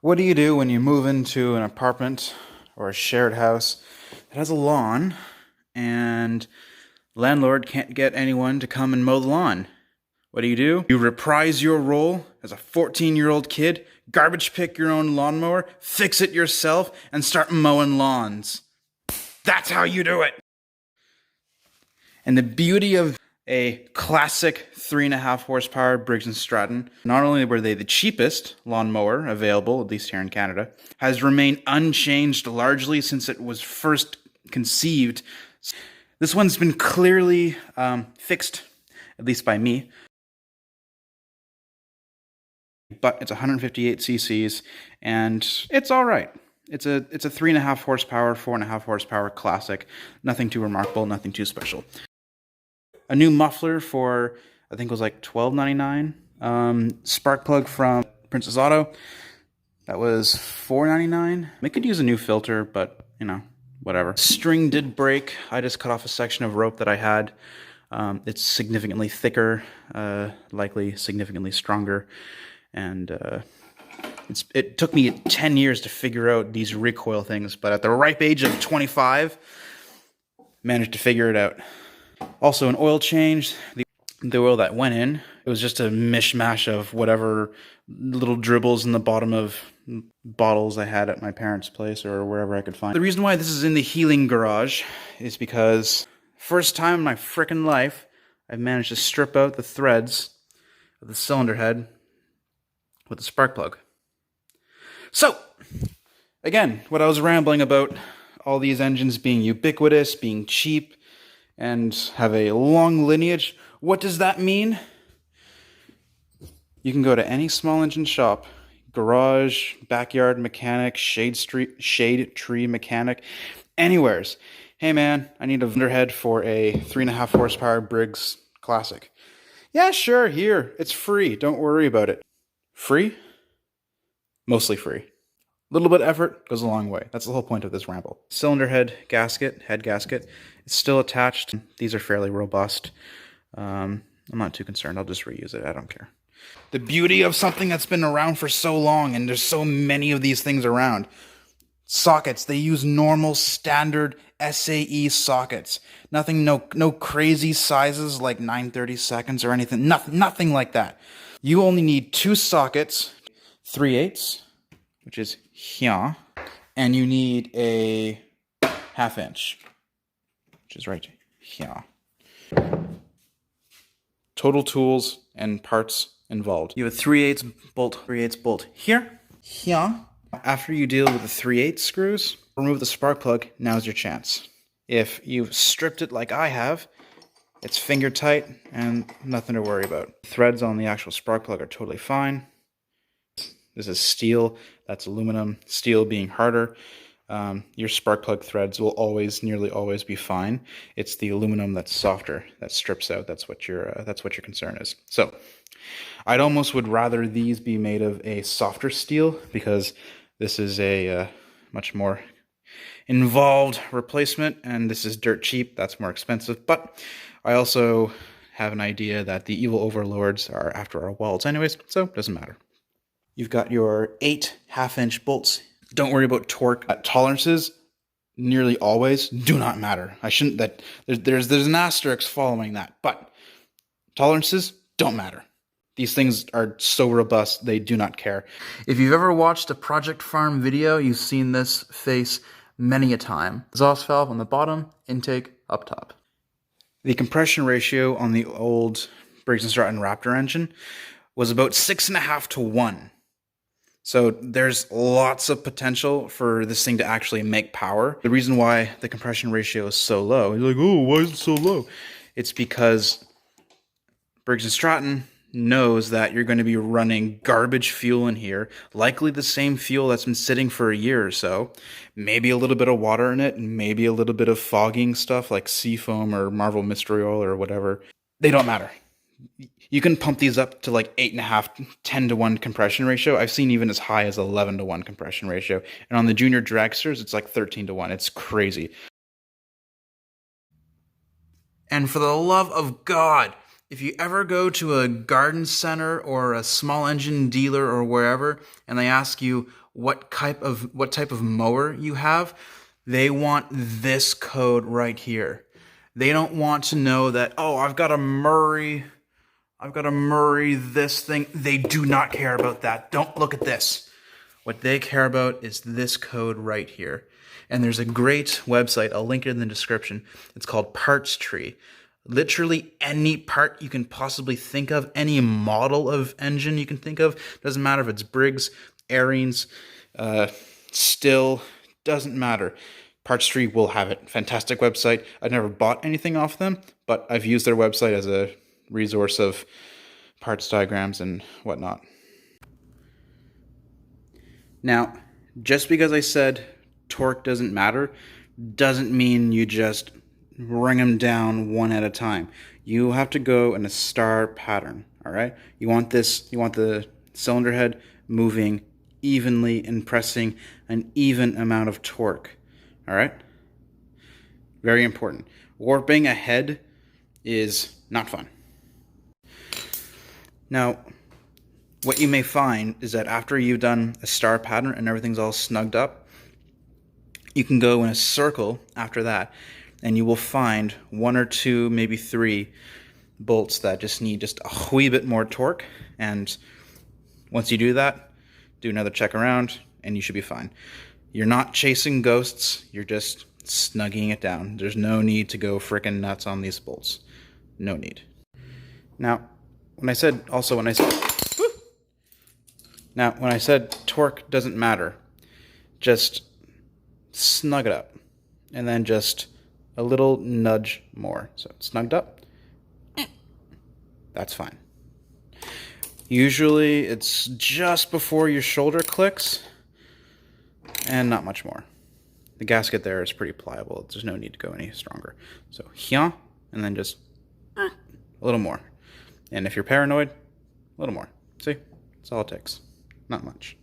What do you do when you move into an apartment or a shared house that has a lawn and landlord can't get anyone to come and mow the lawn? What do? You reprise your role as a 14-year-old kid, garbage pick your own lawnmower, fix it yourself, and start mowing lawns. That's how you do it! And the beauty of a classic 3.5 horsepower Briggs and Stratton, not only were they the cheapest lawnmower available, at least here in Canada, has remained unchanged largely since it was first conceived. This one's been clearly fixed, at least by me, but it's 158 cc's and it's all right. It's a 3.5 horsepower, 4.5 horsepower classic. Nothing too remarkable, nothing too special. A new muffler for, I think it was like $12.99. Spark plug from Princess Auto. That was $4.99. It could use a new filter, but you know, whatever. String did break. I just cut off a section of rope that I had. It's significantly thicker, likely significantly stronger, and it took me 10 years to figure out these recoil things, but at the ripe age of 25, managed to figure it out. Also, an oil change. The oil that went in, it was just a mishmash of whatever little dribbles in the bottom of bottles I had at my parents' place or wherever I could find. The reason why this is in the healing garage is because first time in my frickin' life, I've managed to strip out the threads of the cylinder head with a spark plug. So, again, what I was rambling about, all these engines being ubiquitous, being cheap, and have a long lineage. What does that mean? You can go to any small engine shop, garage, backyard mechanic, shade tree mechanic, anywheres. Hey man, I need a underhead for a 3.5 horsepower Briggs Classic. Yeah, sure, here, it's free, don't worry about it. Free? Mostly free. A little bit of effort goes a long way. That's the whole point of this ramble. Cylinder head gasket, it's still attached. These are fairly robust. I'm not too concerned. I'll just reuse it. I don't care. The beauty of something that's been around for so long, and there's so many of these things around. Sockets. They use normal, standard SAE sockets. Nothing, no crazy sizes like 9/32 or anything. Nothing like that. You only need 2 sockets, 3/8, which is here, and you need a 1/2 inch, which is right here. Total tools and parts involved. You have a 3/8 bolt here. After you deal with the 3/8 screws, remove the spark plug, now's your chance. If you've stripped it like I have, it's finger tight and nothing to worry about. Threads on the actual spark plug are totally fine. This is steel, that's aluminum. Steel being harder. Your spark plug threads will nearly always be fine. It's the aluminum that's softer, that strips out. That's what your concern is. So, I'd almost would rather these be made of a softer steel because this is a much more involved replacement, and this is dirt cheap. That's more expensive. But I also have an idea that the evil overlords are after our walls, anyways. So it doesn't matter. You've got your 8 1/2-inch bolts. Don't worry about torque. Tolerances nearly always do not matter. There's an asterisk following that, but tolerances don't matter. These things are so robust, they do not care. If you've ever watched a Project Farm video, you've seen this face many a time. Exhaust valve on the bottom, intake up top. The compression ratio on the old Briggs and Stratton Raptor engine was about 6.5 to 1. So there's lots of potential for this thing to actually make power. The reason why the compression ratio is so low, you're like, oh, why is it so low? It's because Briggs and Stratton knows that you're going to be running garbage fuel in here, likely the same fuel that's been sitting for a year or so, maybe a little bit of water in it, and maybe a little bit of fogging stuff like Seafoam or Marvel Mystery Oil or whatever. They don't matter. You can pump these up to like 8.5, 10 to 1 compression ratio. I've seen even as high as 11 to 1 compression ratio. And on the junior dragsters, it's like 13 to 1. It's crazy. And for the love of God, If you ever go to a garden center or a small engine dealer or wherever, and they ask you what type of mower you have, they want this code right here. They don't want to know that, oh, I've got a Murray this thing. They do not care about that. Don't look at this. What they care about is this code right here. And there's a great website, I'll link it in the description. It's called Parts Tree. Literally any part you can possibly think of, any model of engine you can think of, doesn't matter if it's Briggs, Airings, Still, doesn't matter. Parts Tree will have it. Fantastic website. I've never bought anything off them, but I've used their website as a resource of parts diagrams and whatnot. Now, just because I said torque doesn't matter, doesn't mean you just bring them down one at a time. You have to go in a star pattern, all right? You want the cylinder head moving evenly and pressing an even amount of torque, all right? Very important. Warping a head is not fun. Now, what you may find is that after you've done a star pattern and everything's all snugged up, you can go in a circle after that, and you will find 1 or 2, maybe 3 bolts that just need just a wee bit more torque. And once you do that, do another check around, and you should be fine. You're not chasing ghosts, you're just snugging it down. There's no need to go frickin' nuts on these bolts. No need. Now, when I said torque doesn't matter, just snug it up, and then just a little nudge more. So snugged up, that's fine. Usually it's just before your shoulder clicks, and not much more. The gasket there is pretty pliable. There's no need to go any stronger. So here, and then just a little more. And if you're paranoid, a little more. See, that's all it takes. Not much.